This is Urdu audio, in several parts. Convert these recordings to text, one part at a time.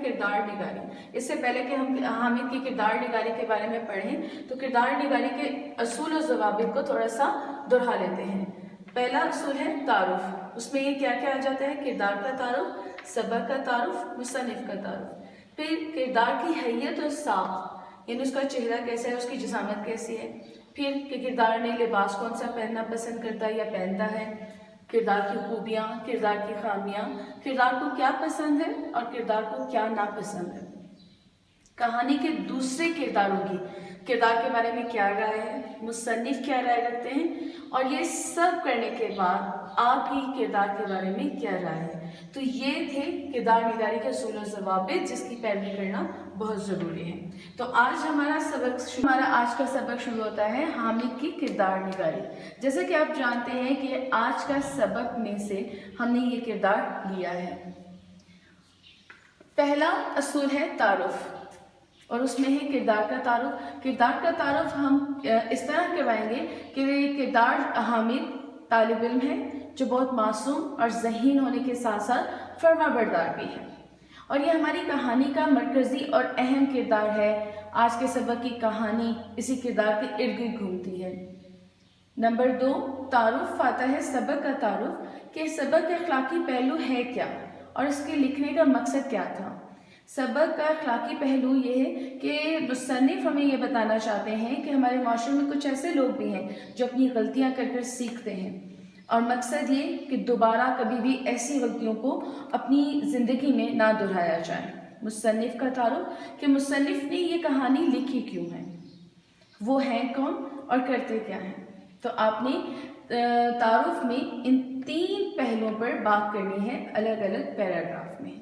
کردار نگاری۔ اس سے پہلے کہ ہم حامد کی کردار نگاری کے بارے میں پڑھیں تو کردار نگاری کے اصول و ضوابط کو تھوڑا سا دہرا لیتے ہیں۔ پہلا اصول ہے تعارف، اس میں یہ کیا کیا آ جاتا ہے؟ کردار کا تعارف، سبق کا تعارف، مصنف کا تعارف۔ پھر کردار کی حیت اور ساخت، یعنی اس کا چہرہ کیسا ہے، اس کی جسامت کیسی ہے۔ پھر کہ کردار نے لباس کون سا پہننا پسند کرتا ہے یا پہنتا ہے، کردار کی خوبیاں، کردار کی خامیاں، کردار کو کیا پسند ہے اور کردار کو کیا ناپسند ہے، کہانی کے دوسرے کرداروں کی کردار کے بارے میں کیا رائے ہے، مصنف کیا رائے رکھتے ہیں، اور یہ سب کرنے کے بعد آپ کی کردار کے بارے میں کیا رائے ہے۔ تو یہ تھے کردار نگاری کے اصول و ضوابط جس کی پیروی کرنا بہت ضروری ہے۔ تو آج ہمارا آج کا سبق شروع ہوتا ہے حامد کی کردار نگاری۔ جیسا کہ آپ جانتے ہیں کہ آج کا سبق میں سے ہم نے یہ کردار لیا ہے۔ پہلا اصول ہے تعارف، اور اس میں ہے کردار کا تعارف۔ کردار کا تعارف ہم اس طرح کروائیں گے کہ کردار حامد طالب علم ہے جو بہت معصوم اور ذہین ہونے کے ساتھ ساتھ فرما بردار بھی ہے، اور یہ ہماری کہانی کا مرکزی اور اہم کردار ہے۔ آج کے سبق کی کہانی اسی کردار کے ارد گرد گھومتی ہے۔ نمبر 2، تعارف آتا ہے سبق کا تعارف، کہ سبق کا اخلاقی پہلو ہے کیا اور اس کے لکھنے کا مقصد کیا تھا۔ سبق کا اخلاقی پہلو یہ ہے کہ مصنف ہمیں یہ بتانا چاہتے ہیں کہ ہمارے معاشرے میں کچھ ایسے لوگ بھی ہیں جو اپنی غلطیاں کر کر سیکھتے ہیں، اور مقصد یہ کہ دوبارہ کبھی بھی ایسی غلطیوں کو اپنی زندگی میں نہ دہرایا جائے۔ مصنف کا تعارف، کہ مصنف نے یہ کہانی لکھی کیوں ہے، وہ ہیں کون اور کرتے کیا ہیں۔ تو آپ نے تعارف میں ان 3 پہلوؤں پر بات کرنی ہے الگ الگ پیراگراف میں۔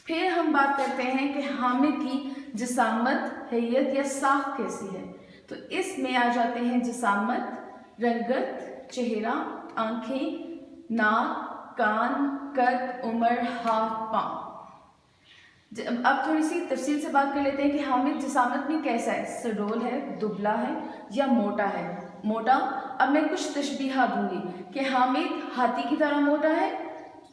پھر ہم بات کرتے ہیں کہ حامد کی جسامت، حیت یا ساخت کیسی ہے۔ تو اس میں آ جاتے ہیں جسامت، رنگت، چہرہ، آنکھیں، ناک، کان، قد، عمر، ہاتھ، پاؤں۔ اب تھوڑی سی تفصیل سے بات کر لیتے ہیں کہ حامد جسامت میں کیسا ہے، سڈول ہے، دبلا ہے یا موٹا ہے۔ موٹا، اب میں کچھ تشبیہات دوں گی کہ حامد ہاتھی کی طرح موٹا ہے،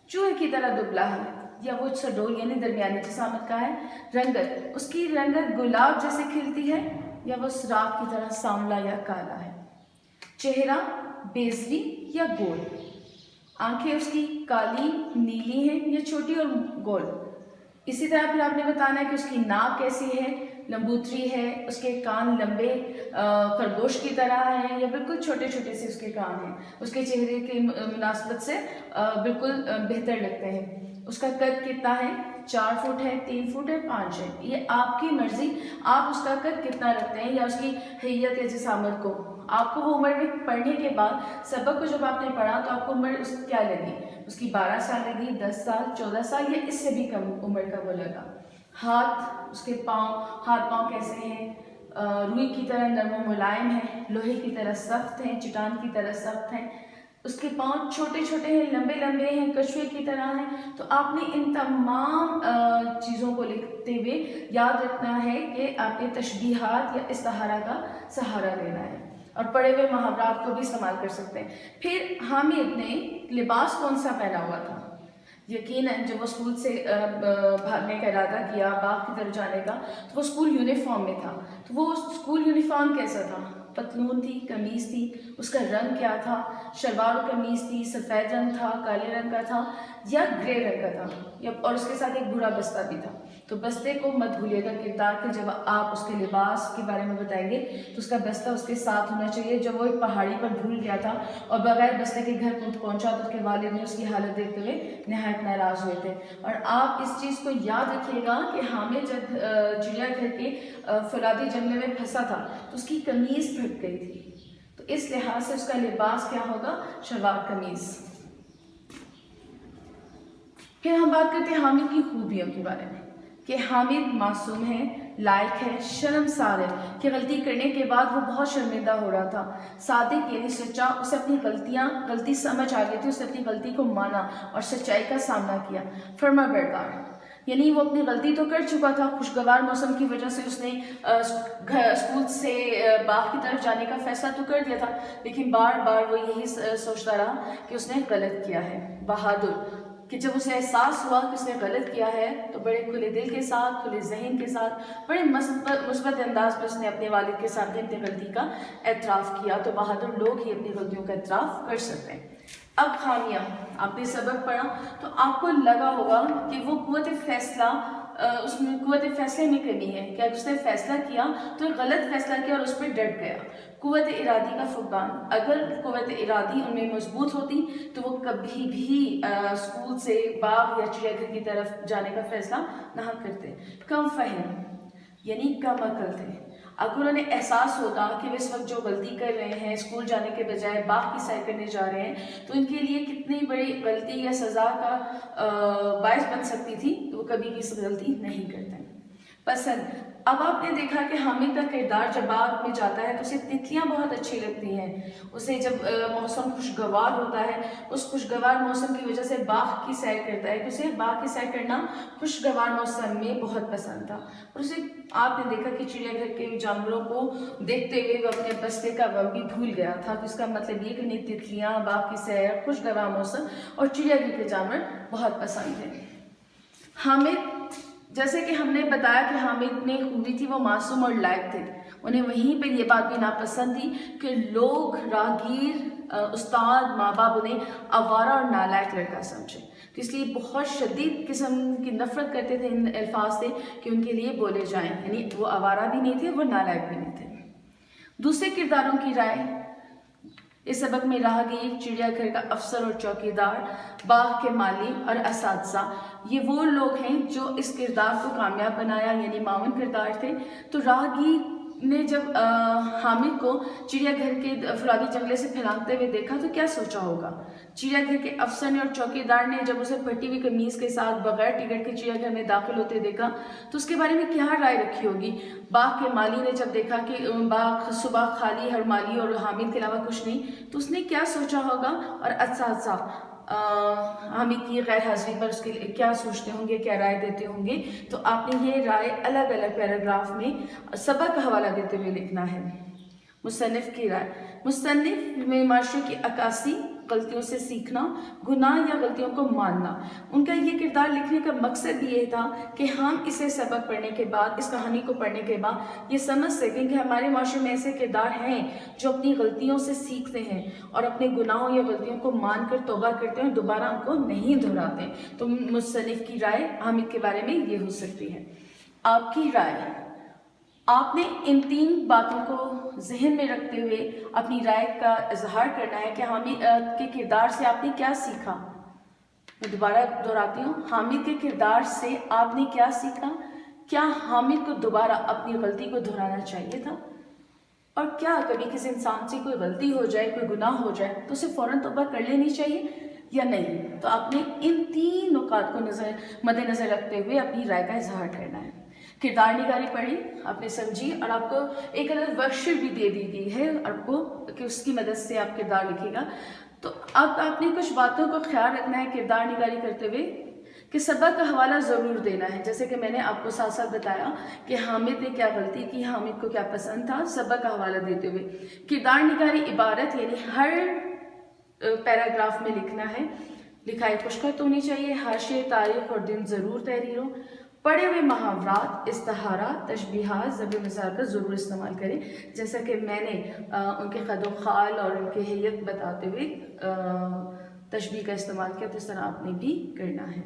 چوہے کی طرح دبلا ہے، یا وہ سڈول یعنی درمیانی جسامت کا ہے۔ رنگت، اس کی رنگت گلاب جیسے کھلتی ہے یا وہ سراخ کی طرح سانولا یا کالا ہے۔ چہرہ بیضوی یا گول، آنکھیں اس کی کالی، نیلی ہیں یا چھوٹی اور گول۔ اسی طرح پھر آپ نے بتانا ہے کہ اس کی ناک کیسی ہے، لمبوتری ہے، اس کے کان لمبے خرگوش کی طرح ہیں یا بالکل چھوٹے چھوٹے سے اس کے کان ہیں، اس کے چہرے کی مناسبت سے بالکل بہتر لگتے ہیں۔ اس کا قد کتنا ہے، 4 فٹ ہے، 3 فٹ ہے، 5 ہے، یہ آپ کی مرضی، آپ اس کا قد کتنا رکھتے ہیں، یا اس کی حیت یا جسامت کو۔ آپ کو وہ عمر میں پڑھنے کے بعد سبق کو جب آپ نے پڑھا تو آپ کو عمر اس کیا لگی، اس کی 12 سال لگی، 10 سال، 14 سال یا اس سے بھی کم عمر کا وہ لگا۔ ہاتھ، اس کے پاؤں، ہاتھ پاؤں کیسے ہیں، روئی کی طرح نرم و ملائم ہیں، لوہے کی طرح سخت ہیں، چٹان کی طرح سخت ہیں۔ اس کے پاؤں چھوٹے چھوٹے ہیں، لمبے لمبے ہیں، کچھوے کی طرح ہیں۔ تو آپ نے ان تمام چیزوں کو لکھتے ہوئے یاد رکھنا ہے کہ آپ نے تشبیہات یا استعارہ کا سہارا لینا ہے، اور پڑھے ہوئے محاورات کو بھی استعمال کر سکتے ہیں۔ پھر حامد نے لباس کون سا پہنا ہوا تھا؟ یقیناً جب وہ اسکول سے بھاگنے کا ارادہ کیا، باغ کی طرف جانے کا، تو وہ اسکول یونیفارم میں تھا۔ تو وہ اسکول یونیفارم کیسا تھا؟ پتلون تھی، قمیص تھی، اس کا رنگ کیا تھا؟ شلوار و قمیص تھی، سفید رنگ تھا، کالے رنگ کا تھا یا گرے رنگ کا تھا، اور اس کے ساتھ ایک بڑا بستہ بھی تھا۔ تو بستے کو مت بھولیے گا کردار کے جب آپ اس کے لباس کے بارے میں بتائیں گے تو اس کا بستہ اس کے ساتھ ہونا چاہیے۔ جب وہ ایک پہاڑی پر بھول گیا تھا اور بغیر بستے کے گھر پہنچا تو اس کے والد نے اس کی حالت دیکھتے ہوئے نہایت ناراض ہوئے تھے۔ اور آپ اس چیز کو یاد رکھیے گا کہ حامد جب چڑیا گھر کے فولادی جنگلے میں پھنسا تھا تو اس کی قمیض پھٹ گئی تھی، تو اس لحاظ سے اس کا لباس کیا ہوگا؟ شلوار قمیض۔ پھر ہم بات کرتے ہیں حامد کی خوبیوں کے بارے میں، کہ حامد معصوم ہے، لائق ہے، شرمسار ہے، کہ غلطی کرنے کے بعد وہ بہت شرمندہ ہو رہا تھا۔ صادق یعنی سچا، اسے اپنی غلطی سمجھ آ گئی تھی، اسے اپنی غلطی کو مانا اور سچائی کا سامنا کیا۔ فرما بردار، یعنی وہ اپنی غلطی تو کر چکا تھا، خوشگوار موسم کی وجہ سے اس نے اسکول سے باغ کی طرف جانے کا فیصلہ تو کر دیا تھا، لیکن بار بار وہ یہی سوچتا رہا کہ اس نے غلط کیا ہے۔ بہادر، کہ جب اسے احساس ہوا کہ اس نے غلط کیا ہے تو بڑے کھلے دل کے ساتھ، کھلے ذہن کے ساتھ، بڑے مثبت انداز میں اس نے اپنے والد کے سامنے اپنی غلطی کا اعتراف کیا. تو بہادر لوگ ہی اپنی غلطیوں کا اعتراف کر سکتے ہیں. اب خامیاں، آپ نے سبق پڑھا تو آپ کو لگا ہوگا کہ وہ قوت فیصلہ، اس میں قوت فیصلے میں کمی ہے کہ اس نے فیصلہ کیا تو غلط فیصلہ کیا اور اس پہ ڈٹ گیا. قوت ارادی کا فقدان، اگر قوت ارادی ان میں مضبوط ہوتی تو وہ کبھی بھی اسکول سے باغ یا چڑیا گھر کی طرف جانے کا فیصلہ نہ کرتے. کم فہم یعنی کم عقل تھے. اگر انہیں احساس ہوتا کہ وہ اس وقت جو غلطی کر رہے ہیں، اسکول جانے کے بجائے باغ کی سیر کرنے جا رہے ہیں، تو ان کے لیے کتنی بڑی غلطی یا سزا کا باعث بن سکتی تھی، تو وہ کبھی بھی اس غلطی نہیں کرتے. پسند، اب آپ نے دیکھا کہ حامد کا کردار جب باغ میں جاتا ہے تو اسے تتلیاں بہت اچھی لگتی ہیں. اسے جب موسم خوشگوار ہوتا ہے، اس خوشگوار موسم کی وجہ سے باغ کی سیر کرتا ہے، کہ اسے باغ کی سیر کرنا خوشگوار موسم میں بہت پسند تھا. اور اسے آپ نے دیکھا کہ چڑیا گھر کے جانوروں کو دیکھتے ہوئے وہ اپنے بستے کا غم بھی بھول گیا تھا. تو اس کا مطلب یہ کہ انہیں تتلیاں، باغ کی سیر، خوشگوار موسم اور چڑیا گھر کے جانور بہت پسند ہیں. حامد، جیسے کہ ہم نے بتایا کہ حامد نے خوبی تھی وہ معصوم اور لائق تھے. انہیں وہیں پہ یہ بات بھی ناپسند تھی کہ لوگ، راہگیر، استاد، ماں باپ انہیں آوارہ اور نالائق لڑکا سمجھے. تو اس لیے بہت شدید قسم کی نفرت کرتے تھے ان الفاظ سے کہ ان کے لیے بولے جائیں. یعنی وہ آوارہ بھی نہیں تھے، وہ نالائق بھی نہیں تھے. دوسرے کرداروں کی رائے، اس سبق میں راہگیر، چڑیا گھر کا افسر اور چوکیدار، باغ کے مالی اور اساتذہ، یہ وہ لوگ ہیں جو اس کردار کو کامیاب بنایا، یعنی معاون کردار تھے. تو راہگیر نے جب حامد کو چڑیا گھر کے فولادی جنگلے سے پھیلانگتے ہوئے دیکھا تو کیا سوچا ہوگا؟ چڑیا گھر کے افسر نے اور چوکیدار نے جب اسے پھٹی ہوئی قمیض کے ساتھ بغیر ٹکٹ کے چڑیا گھر میں داخل ہوتے دیکھا تو اس کے بارے میں کیا رائے رکھی ہوگی؟ باغ کے مالی نے جب دیکھا کہ باغ صبح خالی ہے اور مالی اور حامد کے علاوہ کچھ نہیں، تو اس نے کیا سوچا ہوگا؟ اور اساتذہ حامد کی غیر حاضری پر اس کے لیے کیا سوچتے ہوں گے، کیا رائے دیتے ہوں گے؟ تو آپ نے یہ رائے الگ الگ پیراگراف میں سبق کا حوالہ دیتے ہوئے لکھنا ہے. مصنف کی رائے، مصنف میں معاشرے کی عکاسی، غلطیوں سے سیکھنا، گناہ یا غلطیوں کو ماننا. ان کا یہ کردار لکھنے کا مقصد بھی یہ تھا کہ ہم اسے سبق پڑھنے کے بعد، اس کہانی کو پڑھنے کے بعد یہ سمجھ سکیں کہ ہمارے معاشرے میں ایسے کردار ہیں جو اپنی غلطیوں سے سیکھتے ہیں اور اپنے گناہوں یا غلطیوں کو مان کر توبہ کرتے ہیں اور دوبارہ ان کو نہیں دہراتے. تو مصنف کی رائے حامد کے بارے میں یہ ہو سکتی ہے. آپ کی رائے، آپ نے ان 3 باتوں کو ذہن میں رکھتے ہوئے اپنی رائے کا اظہار کرنا ہے کہ حامد کے کردار سے آپ نے کیا سیکھا. میں دوبارہ دہراتی ہوں، حامد کے کردار سے آپ نے کیا سیکھا؟ کیا حامد کو دوبارہ اپنی غلطی کو دہرانا چاہیے تھا؟ اور کیا کبھی کسی انسان سے کوئی غلطی ہو جائے، کوئی گناہ ہو جائے تو اسے فوراً توبہ کر لینی چاہیے یا نہیں؟ تو آپ نے ان 3 نکات کو مد نظر رکھتے ہوئے اپنی رائے کا اظہار کرنا ہے. کردار نگاری پڑھی، آپ نے سمجھی، اور آپ کو ایک الگ ورک شیٹ بھی دے دی گئی ہے آپ کو کہ اس کی مدد سے آپ کردار لکھے گا. تو اب آپ نے کچھ باتوں کو خیال رکھنا ہے کردار نگاری کرتے ہوئے کہ سبق کا حوالہ ضرور دینا ہے. جیسے کہ میں نے آپ کو ساتھ ساتھ بتایا کہ حامد نے کیا غلطی کی، حامد کو کیا پسند تھا، سبق کا حوالہ دیتے ہوئے کردار نگاری عبارت یعنی ہر پیراگراف میں لکھنا ہے. لکھائی خوشخط ہونی چاہیے، حاشیے، تاریخ اور دن ضرور تحریر ہو. پڑھے ہوئے محاورات، استعارات، تشبیہات، ضرب مثال کا ضرور استعمال کریں. جیسا کہ میں نے ان کے خد و خال اور ان کی حیت بتاتے ہوئے تشبیہ کا استعمال کیا، تو اس طرح آپ نے بھی کرنا ہے.